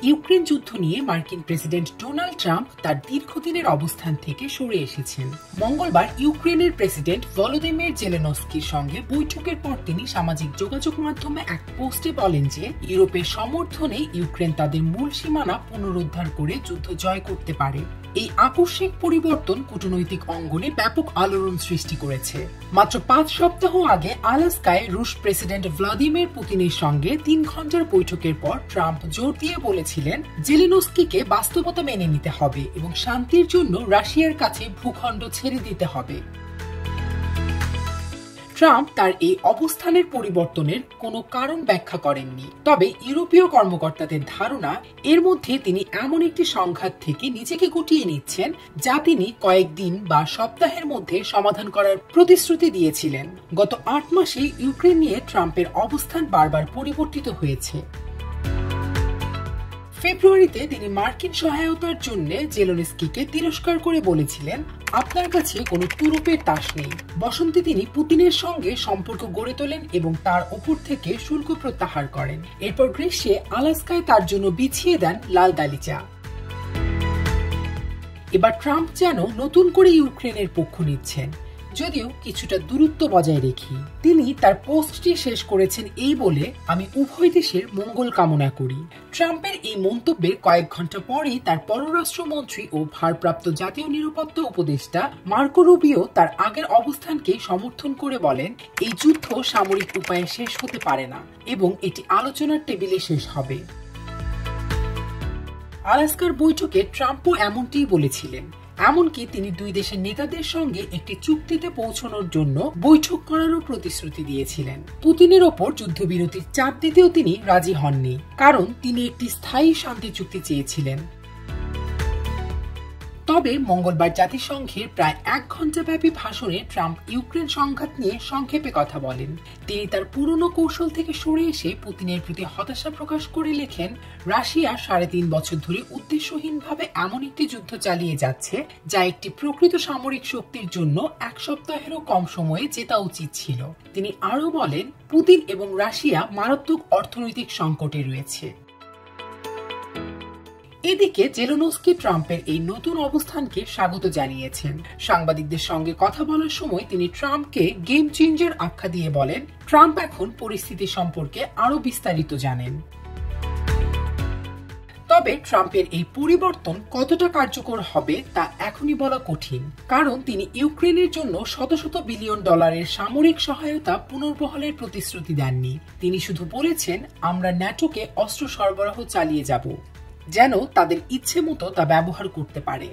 Ukraine যুদ্ধ নিয়ে মার্কিন প্রেসিডেন্ট ডোনাল্ড ট্রাম্প তার দীর্ঘদিনের অবস্থান থেকে সরে এসেছেন। মঙ্গলবার ইউক্রেনের প্রেসিডেন্ট ভলোদিমির জেলেনস্কির সঙ্গে বৈঠকের পর তিনি সামাজিক যোগাযোগ মাধ্যমে এক পোস্টে বলেন যে ইউরোপের সমর্থনে ইউক্রেন তাদের মূল সীমানা পুনরুদ্ধার করে যুদ্ধ জয় করতে পারে। এই আকস্মিক পরিবর্তন কূটনৈতিক অঙ্গনে ব্যাপক আলোড়ন সৃষ্টি করেছে। মাত্র 5 সপ্তাহ আগে আলাস্কায় রুশ প্রেসিডেন্ট ভ্লাদিমির পুতিনের সঙ্গে 3 ঘন্টার বৈঠকের পর ট্রাম্প জোর দিয়ে বলেছিলেন জেলেনস্কিকে বাস্তবতা মেনে নিতে হবে এবং শান্তির জন্য রাশিয়ার কাছে ভূখণ্ড ছেড়ে দিতে হবে। ট্রাম্প তার এই অবস্থানের পরিবর্তনের কোনো কারণ ব্যাখ্যা করেননি, তবে ইউরোপীয় কর্মকর্তাদের ধারণা এর মধ্যে তিনি এমন একটি সংঘাত থেকে নিজেকে গুটিয়ে নিচ্ছেন যা তিনি কয়েকদিন বা সপ্তাহের মধ্যে সমাধান করার প্রতিশ্রুতি দিয়েছিলেন। গত 8 মাসে ইউক্রেন নিয়ে ট্রাম্পের অবস্থান বারবার পরিবর্তিত হয়েছে। ফেব্রুয়ারিতে তিনি মার্কিন সহায়তার জন্য জেলেনস্কিকে তিরস্কার করে বলেছিলেন, আপনার কাছে কোনো তুরুপের তাস নেই। বসন্তে তিনি পুতিনের সঙ্গে সম্পর্ক গড়ে তোলেন এবং তার ওপর থেকে শুল্ক প্রত্যাহার করেন। এরপর গ্রীষ্মে আলাস্কায় তার জন্য বিছিয়ে দেন লাল গালিচা। এবার ট্রাম্প যেন নতুন করে ইউক্রেনের পক্ষ নিচ্ছেন, যদিও কিছুটা দূরত্ব বজায় রেখে। তিনি তার পোস্টটি শেষ করেছেন এই বলে, আমি উভয় দেশের মঙ্গল কামনা করি। ট্রাম্পের এই মন্তব্যের কয়েক ঘন্টা পরেই তার পররাষ্ট্রমন্ত্রী ও ভারপ্রাপ্ত জাতীয় নিরাপত্তা উপদেষ্টা মার্কো রুবিও তার আগের অবস্থানকে সমর্থন করে বলেন, এই যুদ্ধ সামরিক উপায়ে শেষ হতে পারে না এবং এটি আলোচনার টেবিলে শেষ হবে। আলাস্কার বৈঠকে ট্রাম্পও এমনটিই বলেছিলেন। এমনকি তিনি দুই দেশের নেতাদের সঙ্গে একটি চুক্তিতে পৌঁছানোর জন্য বৈঠক করারও প্রতিশ্রুতি দিয়েছিলেন। পুতিনের ওপর যুদ্ধবিরতির চাপ দিতেও তিনি রাজি হননি, কারণ তিনি একটি স্থায়ী শান্তি চুক্তি চেয়েছিলেন। তবে মঙ্গলবার জাতিসংঘের প্রায় 1 ঘন্টা ব্যাপী ভাষণে ট্রাম্প ইউক্রেন সংঘাত নিয়ে সংক্ষেপে কথা বলেন। তিনি তার পুরনো কৌশল থেকে সরে এসে পুতিনের প্রতি হতাশা প্রকাশ করে লেখেন, রাশিয়া 3.5 বছর ধরে উদ্দেশ্যহীনভাবে এমন একটি যুদ্ধ চালিয়ে যাচ্ছে যা একটি প্রকৃত সামরিক শক্তির জন্য 1 সপ্তাহেরও কম সময়ে জেতা উচিত ছিল। তিনি আরও বলেন, পুতিন এবং রাশিয়া মারাত্মক অর্থনৈতিক সংকটে রয়েছে। এদিকে জেলেনস্কি ট্রাম্পের এই নতুন অবস্থানকে স্বাগত জানিয়েছেন। সাংবাদিকদের সঙ্গে কথা বলার সময় তিনি ট্রাম্পকে গেম চেঞ্জার আখ্যা দিয়ে বলেন, ট্রাম্প এখন পরিস্থিতি সম্পর্কে আরো বিস্তারিত জানেন। তবে ট্রাম্পের এই পরিবর্তন কতটা কার্যকর হবে তা এখনই বলা কঠিন, কারণ তিনি ইউক্রেনের জন্য শত শত বিলিয়ন ডলারের সামরিক সহায়তা পুনর্বহালের প্রতিশ্রুতি দেননি। তিনি শুধু বলেছেন, আমরা ন্যাটোকে অস্ত্র সরবরাহ চালিয়ে যাব, যেন তাদের ইচ্ছে মতো তা ব্যবহার করতে পারে।